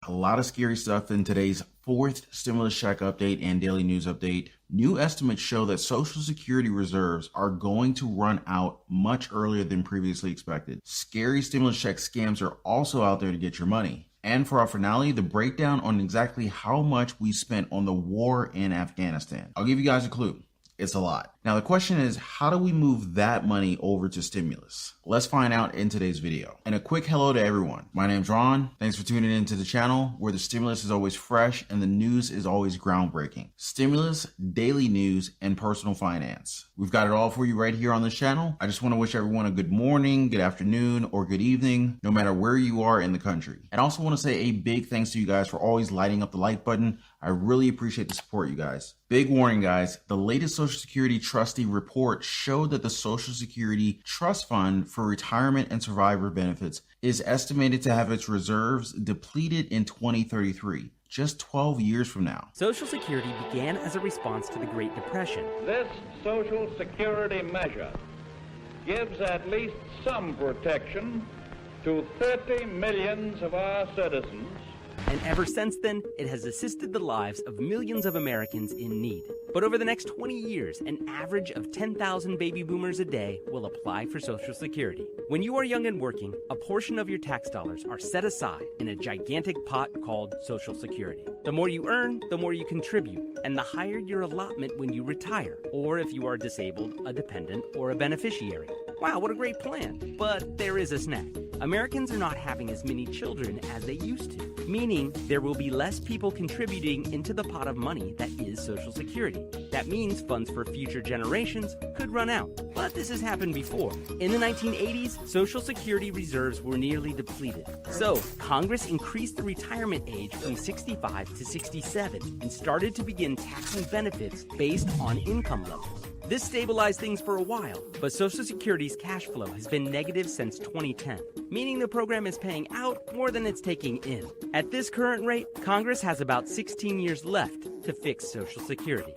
A lot of scary stuff in today's fourth stimulus check update and daily news update. New estimates show that Social Security reserves are going to run out much earlier than previously expected. Scary stimulus check scams are also out there to get your money. And for our finale, the breakdown on exactly how much we spent on the war in Afghanistan. I'll give you guys a clue. It's a lot. Now the question is, how do we move that money over to stimulus? Let's find out in today's video. And a quick hello to everyone. My name's Ron. Thanks for tuning in to the channel where the stimulus is always fresh and the news is always groundbreaking. Stimulus, daily news, and personal finance. We've got it all for you right here on this channel. I just want to wish everyone a good morning, good afternoon, or good evening, no matter where you are in the country. And I also want to say a big thanks to you guys for always lighting up the like button. I really appreciate the support, you guys. Big warning, guys. The latest Social Security trustee report showed that the Social Security Trust Fund for Retirement and Survivor Benefits is estimated to have its reserves depleted in 2033, just 12 years from now. Social Security began as a response to the Great Depression. This Social Security measure gives at least some protection to 30 million of our citizens. And ever since then, it has assisted the lives of millions of Americans in need. But over the next 20 years, an average of 10,000 baby boomers a day will apply for Social Security. When you are young and working, a portion of your tax dollars are set aside in a gigantic pot called Social Security. The more you earn, the more you contribute, and the higher your allotment when you retire, or if you are disabled, a dependent, or a beneficiary. Wow, what a great plan. But there is a snag. Americans are not having as many children as they used to, meaning there will be less people contributing into the pot of money that is Social Security. That means funds for future generations could run out. But this has happened before. In the 1980s, Social Security reserves were nearly depleted. So, Congress increased the retirement age from 65 to 67 and started to begin taxing benefits based on income levels. This stabilized things for a while, but Social Security's cash flow has been negative since 2010, meaning the program is paying out more than it's taking in. At this current rate, Congress has about 16 years left to fix Social Security.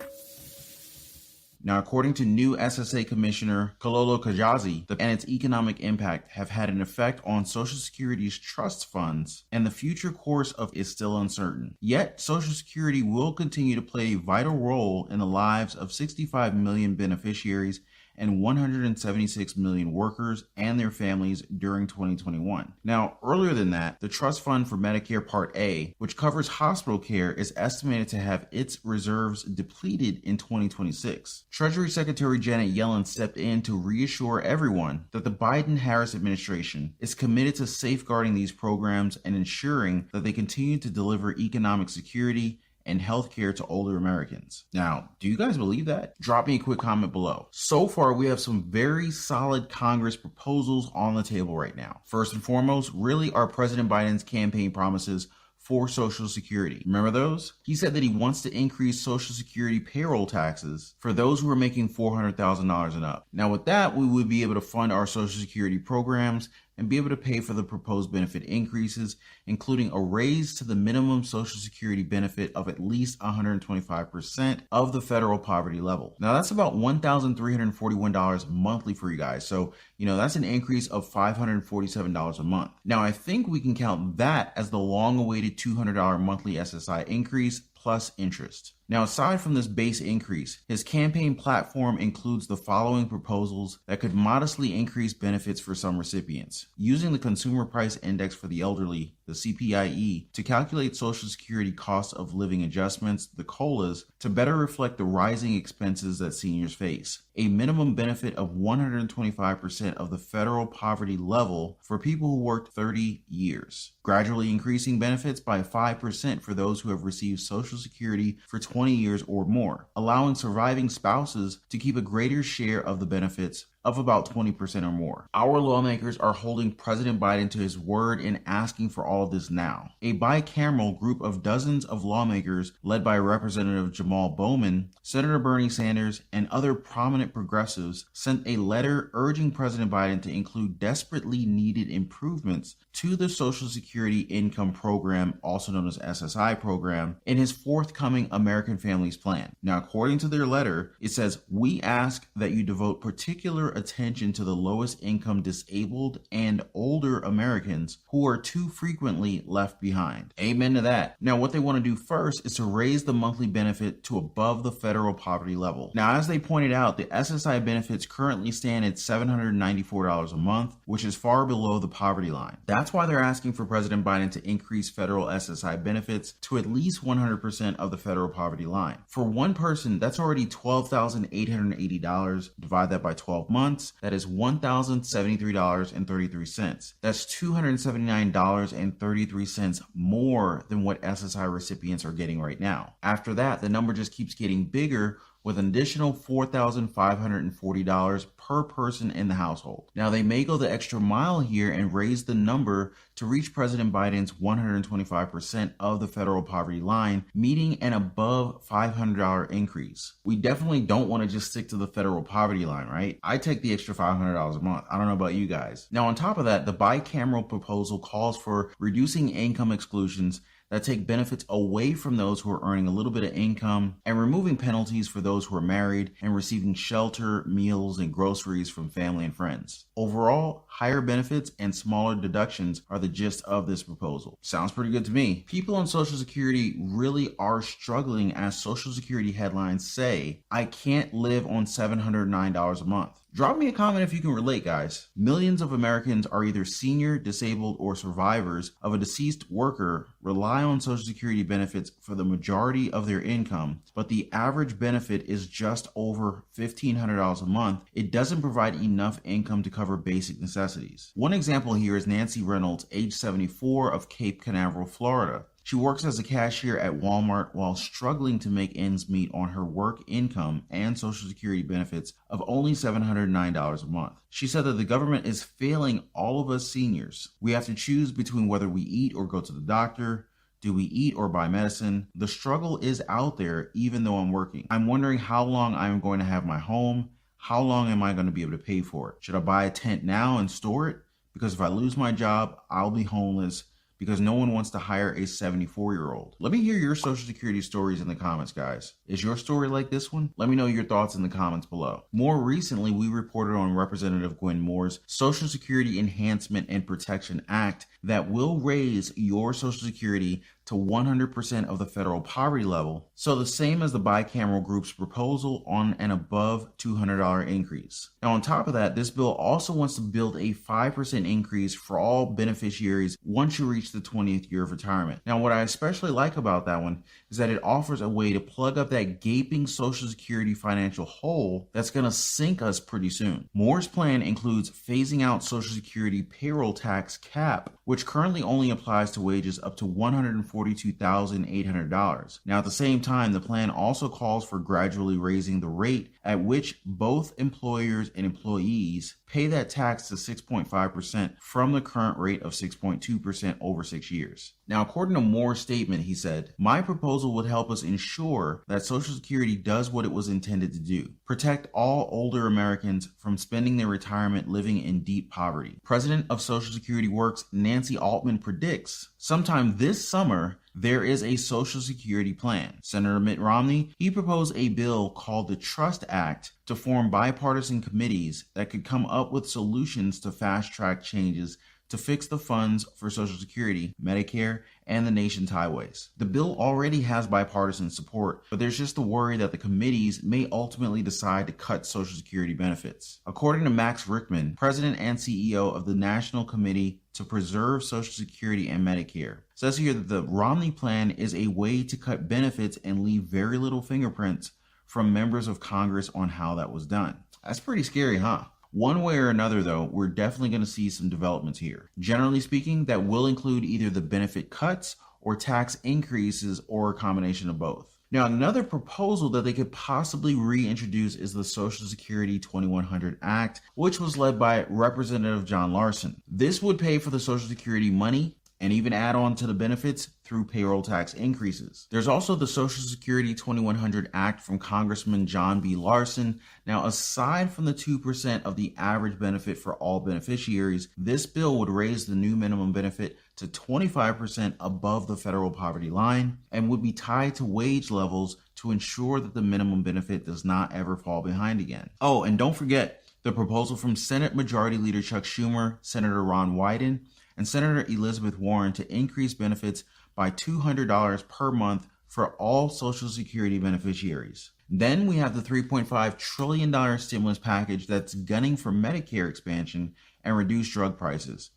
Now, according to new SSA Commissioner Kololo Kajazi, and its economic impact have had an effect on Social Security's trust funds, and the future course of is still uncertain. Yet, Social Security will continue to play a vital role in the lives of 65 million beneficiaries and 176 million workers and their families during 2021. Now, earlier than that, the Trust Fund for Medicare Part A, which covers hospital care, is estimated to have its reserves depleted in 2026. Treasury Secretary Janet Yellen stepped in to reassure everyone that the Biden-Harris administration is committed to safeguarding these programs and ensuring that they continue to deliver economic security and healthcare to older Americans. Now, do you guys believe that? Drop me a quick comment below. So far, we have some very solid Congress proposals on the table right now. First and foremost, really are President Biden's campaign promises for Social Security. Remember those? He said that he wants to increase Social Security payroll taxes for those who are making $400,000 and up. Now with that, we would be able to fund our Social Security programs and be able to pay for the proposed benefit increases, including a raise to the minimum Social Security benefit of at least 125% of the federal poverty level. Now that's about $1,341 monthly for you guys. So, that's an increase of $547 a month. Now I think we can count that as the long-awaited $200 monthly SSI increase plus interest. Now, aside from this base increase, his campaign platform includes the following proposals that could modestly increase benefits for some recipients. Using the Consumer Price Index for the elderly, the CPIE, to calculate Social Security cost of living adjustments, the COLAs, to better reflect the rising expenses that seniors face. A minimum benefit of 125% of the federal poverty level for people who worked 30 years. Gradually increasing benefits by 5% for those who have received Social Security for 20 years or more, allowing surviving spouses to keep a greater share of the benefits of about 20% or more. Our lawmakers are holding President Biden to his word in asking for all of this now. A bicameral group of dozens of lawmakers led by Representative Jamal Bowman, Senator Bernie Sanders, and other prominent progressives sent a letter urging President Biden to include desperately needed improvements to the Social Security Income Program, also known as SSI program, in his forthcoming American Families Plan. Now, according to their letter, it says, "We ask that you devote particular attention to the lowest income disabled and older Americans who are too frequently left behind." Amen to that. Now, what they want to do first is to raise the monthly benefit to above the federal poverty level. Now, as they pointed out, the SSI benefits currently stand at $794 a month, which is far below the poverty line. That's why they're asking for President Biden to increase federal SSI benefits to at least 100% of the federal poverty line. For one person, that's already $12,880. Divide that by 12 months, that is $1,073.33. That's $279.33 more than what SSI recipients are getting right now. After that, the number just keeps getting bigger, with an additional $4,540 per person in the household. Now, they may go the extra mile here and raise the number to reach President Biden's 125% of the federal poverty line, meeting an above $500 increase. We definitely don't want to just stick to the federal poverty line, right? I take the extra $500 a month. I don't know about you guys. Now, on top of that, the bicameral proposal calls for reducing income exclusions that take benefits away from those who are earning a little bit of income, and removing penalties for those who are married and receiving shelter, meals, and groceries from family and friends. Overall, higher benefits and smaller deductions are the gist of this proposal. Sounds pretty good to me. People on Social Security really are struggling, as Social Security headlines say, "I can't live on $709 a month." Drop me a comment if you can relate, guys. Millions of Americans are either senior, disabled, or survivors of a deceased worker, rely on Social Security benefits for the majority of their income, but the average benefit is just over $1,500 a month. It doesn't provide enough income to cover basic necessities. One example here is Nancy Reynolds, age 74, of Cape Canaveral, Florida. She works as a cashier at Walmart while struggling to make ends meet on her work income and Social Security benefits of only $709 a month. She said that the government is failing all of us seniors. We have to choose between whether we eat or go to the doctor. Do we eat or buy medicine? The struggle is out there even though I'm working. I'm wondering how long I'm going to have my home. How long am I going to be able to pay for it? Should I buy a tent now and store it? Because if I lose my job, I'll be homeless, because no one wants to hire a 74-year-old. Let me hear your Social Security stories in the comments, guys. Is your story like this one? Let me know your thoughts in the comments below. More recently, we reported on Representative Gwen Moore's Social Security Enhancement and Protection Act that will raise your Social Security to 100% of the federal poverty level, so the same as the bicameral group's proposal on an above $200 increase. Now, on top of that, this bill also wants to build a 5% increase for all beneficiaries once you reach the 20th year of retirement. Now, what I especially like about that one is that it offers a way to plug up that gaping Social Security financial hole that's going to sink us pretty soon. Moore's plan includes phasing out Social Security payroll tax cap, which currently only applies to wages up to $142,800. Now, at the same time, the plan also calls for gradually raising the rate at which both employers and employees pay that tax to 6.5% from the current rate of 6.2% over 6 years. Now, according to Moore's statement, he said, "My proposal would help us ensure that Social Security does what it was intended to do: protect all older Americans from spending their retirement living in deep poverty." President of Social Security Works, Nancy Altman, predicts sometime this summer there is a Social Security plan. Senator Mitt Romney, he proposed a bill called the Trust Act to form bipartisan committees that could come up with solutions to fast-track changes to fix the funds for Social Security, Medicare, and the nation's highways. The bill already has bipartisan support, but there's just the worry that the committees may ultimately decide to cut Social Security benefits. According to Max Rickman, president and CEO of the National Committee to Preserve Social Security and Medicare, says here that the Romney plan is a way to cut benefits and leave very little fingerprints from members of Congress on how that was done. That's pretty scary, huh? One way or another, though, we're definitely going to see some developments here. Generally speaking, that will include either the benefit cuts or tax increases, or a combination of both. Now, another proposal that they could possibly reintroduce is the Social Security 2100 Act, which was led by Representative John Larson. This would pay for the Social Security money and even add on to the benefits through payroll tax increases. There's also the Social Security 2100 Act from Congressman John B. Larson. Now, aside from the 2% of the average benefit for all beneficiaries, this bill would raise the new minimum benefit to 25% above the federal poverty line and would be tied to wage levels to ensure that the minimum benefit does not ever fall behind again. Oh, and don't forget the proposal from Senate Majority Leader Chuck Schumer, Senator Ron Wyden, and Senator Elizabeth Warren to increase benefits by $200 per month for all Social Security beneficiaries. Then we have the $3.5 trillion stimulus package that's gunning for Medicare expansion and reduced drug prices.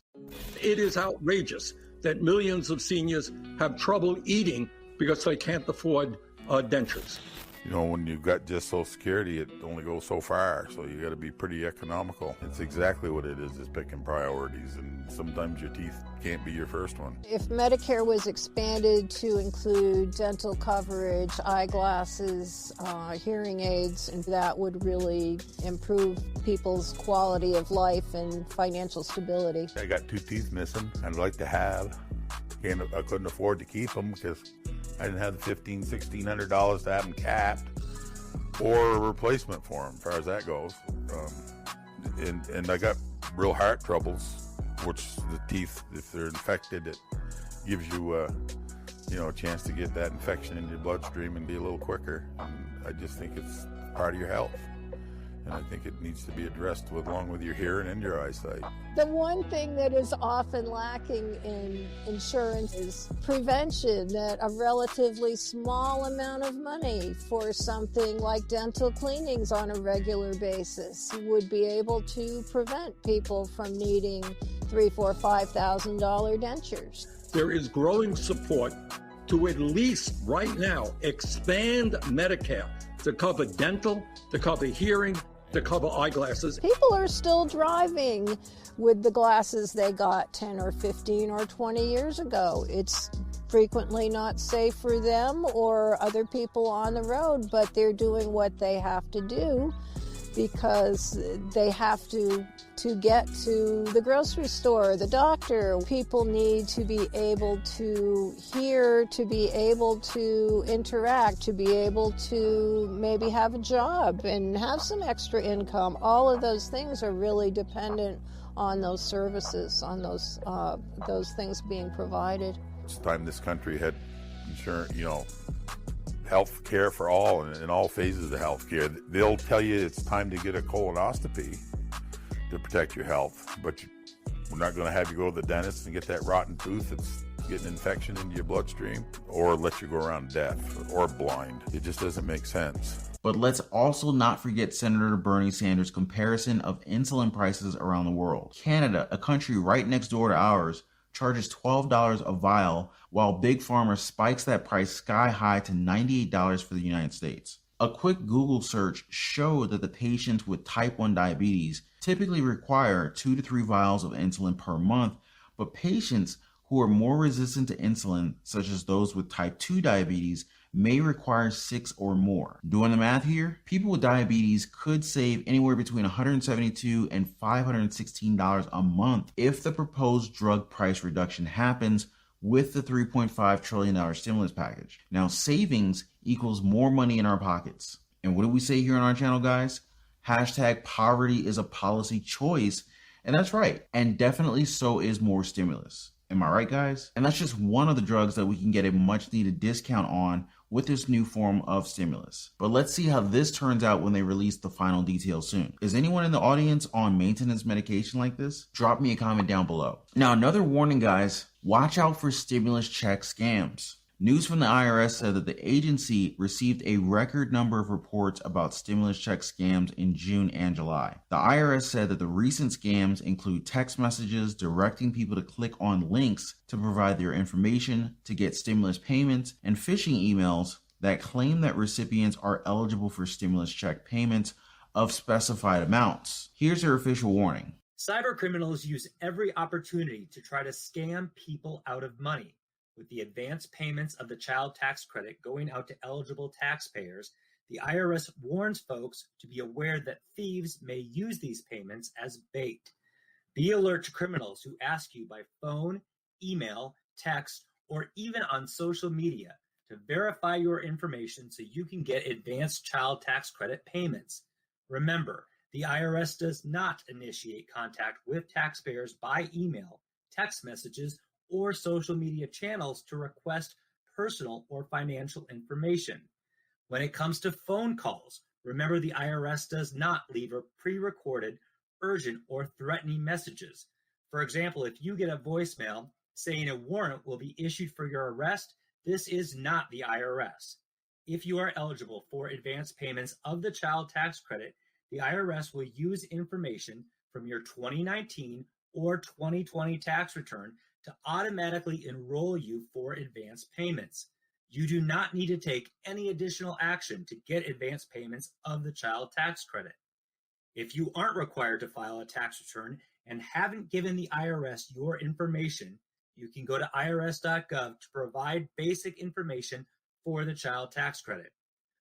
It is outrageous that millions of seniors have trouble eating because they can't afford dentures. You know, when you've got just Social Security, it only goes so far, so you got to be pretty economical. It's exactly what it is picking priorities, and sometimes your teeth can't be your first one. If Medicare was expanded to include dental coverage, eyeglasses, hearing aids, and that would really improve people's quality of life and financial stability. I got 2 teeth missing. I'd like to have. I couldn't afford to keep them because I didn't have the $1,500, $1,600 to have them capped or a replacement for them, as far as that goes. And I got real heart troubles, which the teeth, if they're infected, it gives you a chance to get that infection in your bloodstream and be a little quicker. And I just think it's part of your health. And I think it needs to be addressed along with your hearing and your eyesight. The one thing that is often lacking in insurance is prevention, that a relatively small amount of money for something like dental cleanings on a regular basis would be able to prevent people from needing $3,000, $4,000, $5,000 dentures. There is growing support to at least right now expand Medicare to cover dental, to cover hearing, to cover eyeglasses. People are still driving with the glasses they got 10 or 15 or 20 years ago. It's frequently not safe for them or other people on the road, but they're doing what they have to do because they have to get to the grocery store, the doctor. People need to be able to hear, to be able to interact, to be able to maybe have a job and have some extra income. All of those things are really dependent on those services, on those things being provided. It's time this country had insurance, health care for all in all phases of health care. They'll tell you it's time to get a colonoscopy to protect your health, but we're not going to have you go to the dentist and get that rotten tooth that's getting infection into your bloodstream, or let you go around deaf or blind. It just doesn't make sense. But let's also not forget Senator Bernie Sanders' comparison of insulin prices around the world. Canada, a country right next door to ours, charges $12 a vial, while Big Pharma spikes that price sky high to $98 for the United States. A quick Google search showed that the patients with type 1 diabetes typically require 2 to 3 vials of insulin per month, but patients who are more resistant to insulin, such as those with type 2 diabetes, may require 6 or more. Doing the math here, people with diabetes could save anywhere between $172 and $516 a month if the proposed drug price reduction happens with the $3.5 trillion stimulus package. Now, savings equals more money in our pockets. And what do we say here on our channel, guys? Hashtag poverty is a policy choice. And that's right. And definitely so is more stimulus. Am I right, guys? And that's just one of the drugs that we can get a much needed discount on with this new form of stimulus. But let's see how this turns out when they release the final details soon. Is anyone in the audience on maintenance medication like this? Drop me a comment down below. Now, another warning, guys, watch out for stimulus check scams. News from the IRS said that the agency received a record number of reports about stimulus check scams in June and July. The IRS said that the recent scams include text messages directing people to click on links to provide their information to get stimulus payments, and phishing emails that claim that recipients are eligible for stimulus check payments of specified amounts. Here's their official warning. Cyber criminals use every opportunity to try to scam people out of money. With the advance payments of the child tax credit going out to eligible taxpayers, the IRS warns folks to be aware that thieves may use these payments as bait. Be alert to criminals who ask you by phone, email, text, or even on social media to verify your information so you can get advanced child tax credit payments. Remember, the IRS does not initiate contact with taxpayers by email, text messages, or social media channels to request personal or financial information. When it comes to phone calls, remember the IRS does not leave a pre-recorded, urgent, or threatening messages. For example, if you get a voicemail saying a warrant will be issued for your arrest, this is not the IRS. If you are eligible for advance payments of the child tax credit, the IRS will use information from your 2019 or 2020 tax return to automatically enroll you for advance payments. You do not need to take any additional action to get advance payments of the child tax credit. If you aren't required to file a tax return and haven't given the IRS your information, you can go to irs.gov to provide basic information for the child tax credit.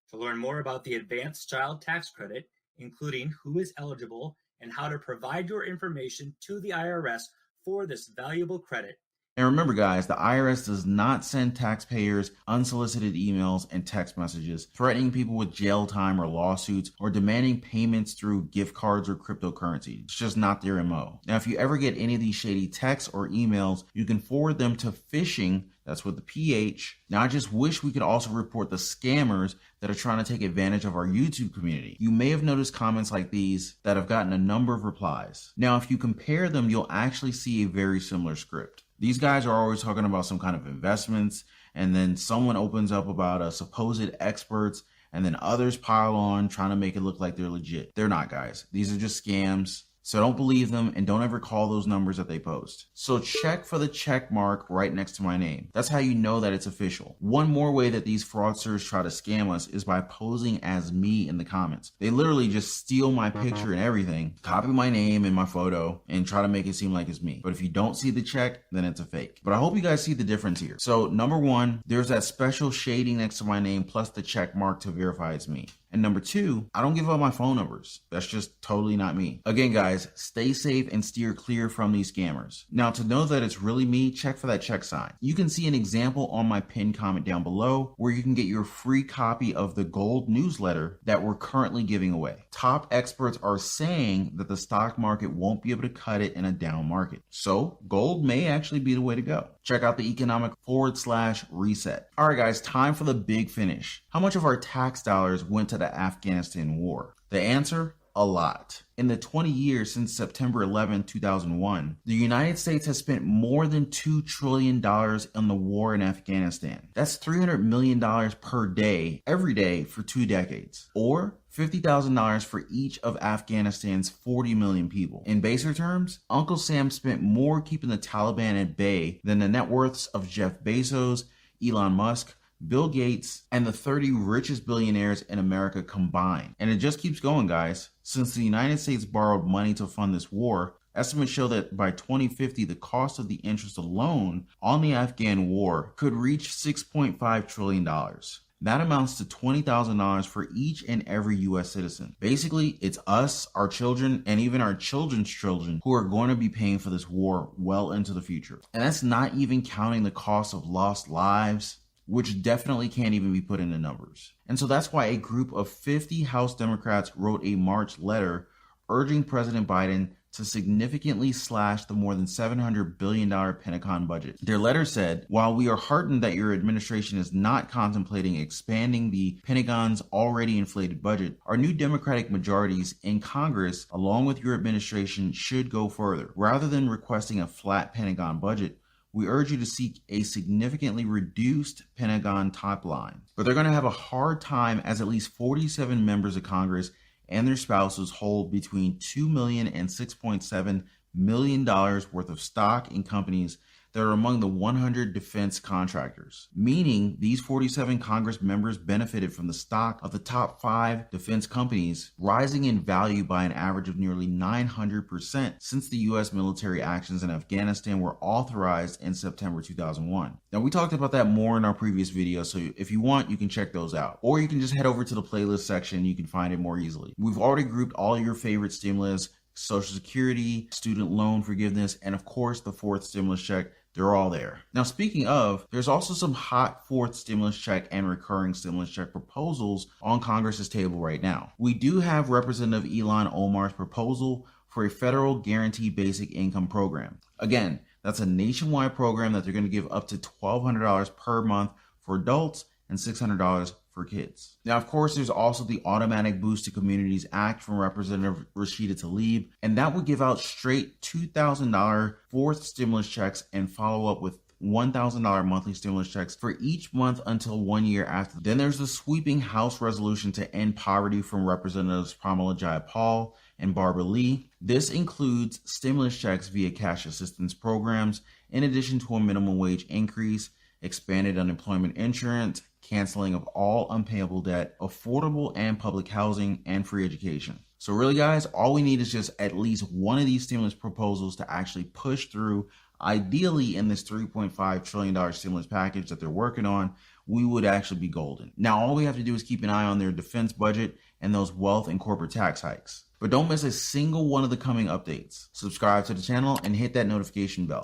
To learn more about the advanced child tax credit, including who is eligible and how to provide your information to the IRS for this valuable credit, And remember, guys, the IRS does not send taxpayers unsolicited emails and text messages threatening people with jail time or lawsuits or demanding payments through gift cards or cryptocurrency. It's just not their MO. Now, if you ever get any of these shady texts or emails, you can forward them to phishing. That's with the PH. Now, I just wish we could also report the scammers that are trying to take advantage of our YouTube community. You may have noticed comments like these that have gotten a number of replies. Now, if you compare them, you'll actually see a very similar script. These guys are always talking about some kind of investments, and then someone opens up about a supposed experts, and then others pile on trying to make it look like they're legit. They're not, guys. These are just scams. So don't believe them and don't ever call those numbers that they post. So check for the check mark right next to my name. That's how you know that it's official. One more way that these fraudsters try to scam us is by posing as me in the comments. They literally just steal my picture and everything, copy my name and my photo, and try to make it seem like it's me. But if you don't see the check, then it's a fake. But I hope you guys see the difference here. So number one, there's that special shading next to my name plus the check mark to verify it's me. And number two, I don't give out my phone numbers. That's just totally not me. Again, guys, stay safe and steer clear from these scammers. Now, to know that it's really me, check for that check sign. You can see an example on my pinned comment down below where you can get your free copy of the gold newsletter that we're currently giving away. Top experts are saying that the stock market won't be able to cut it in a down market. So gold may actually be the way to go. Check out the economic /reset. All right, guys, time for the big finish. How much of our tax dollars went to the Afghanistan war? The answer, a lot. In the 20 years since September 11, 2001, the United States has spent more than $2 trillion on the war in Afghanistan. That's $300 million per day, every day for 2 decades. Or $50,000 for each of Afghanistan's 40 million people. In baser terms, Uncle Sam spent more keeping the Taliban at bay than the net worths of Jeff Bezos, Elon Musk, Bill Gates, and the 30 richest billionaires in America combined. And it just keeps going, guys. Since the United States borrowed money to fund this war, estimates show that by 2050, the cost of the interest alone on the Afghan war could reach $6.5 trillion. That amounts to $20,000 for each and every U.S. citizen. Basically, it's us, our children, and even our children's children who are going to be paying for this war well into the future. And that's not even counting the cost of lost lives, which definitely can't even be put into numbers. And so that's why a group of 50 House Democrats wrote a March letter urging President Biden to significantly slash the more than $700 billion Pentagon budget. Their letter said, while we are heartened that your administration is not contemplating expanding the Pentagon's already inflated budget, our new Democratic majorities in Congress, along with your administration, should go further. Rather than requesting a flat Pentagon budget, we urge you to seek a significantly reduced Pentagon top line. But they're going to have a hard time as at least 47 members of Congress and their spouses hold between $2 million and $6.7 million worth of stock in companies that are among the 100 defense contractors, meaning these 47 Congress members benefited from the stock of the top 5 defense companies rising in value by an average of nearly 900% since the U.S. military actions in Afghanistan were authorized in September 2001. Now, we talked about that more in our previous video, so if you want, you can check those out. Or you can just head over to the playlist section, you can find it more easily. We've already grouped all your favorite stimulus, Social Security, student loan forgiveness, and of course the 4th stimulus check They're all there. Now, speaking of, there's also some hot fourth stimulus check and recurring stimulus check proposals on Congress's table right now. We do have Representative Ilhan Omar's proposal for a federal guaranteed basic income program. Again, that's a nationwide program that they're going to give up to $1,200 per month for adults and $600 for kids. Now, of course, there's also the Automatic Boost to Communities Act from Representative Rashida Tlaib, and that would give out straight $2,000 fourth stimulus checks and follow up with $1,000 monthly stimulus checks for each month until 1 year after. Then there's the sweeping House resolution to end poverty from Representatives Pramila Jayapal and Barbara Lee. This includes stimulus checks via cash assistance programs, in addition to a minimum wage increase, expanded unemployment insurance, canceling of all unpayable debt, affordable and public housing, and free education. So really, guys, all we need is just at least one of these stimulus proposals to actually push through. Ideally, in this $3.5 trillion stimulus package that they're working on, we would actually be golden. Now, all we have to do is keep an eye on their defense budget and those wealth and corporate tax hikes. But don't miss a single one of the coming updates. Subscribe to the channel and hit that notification bell.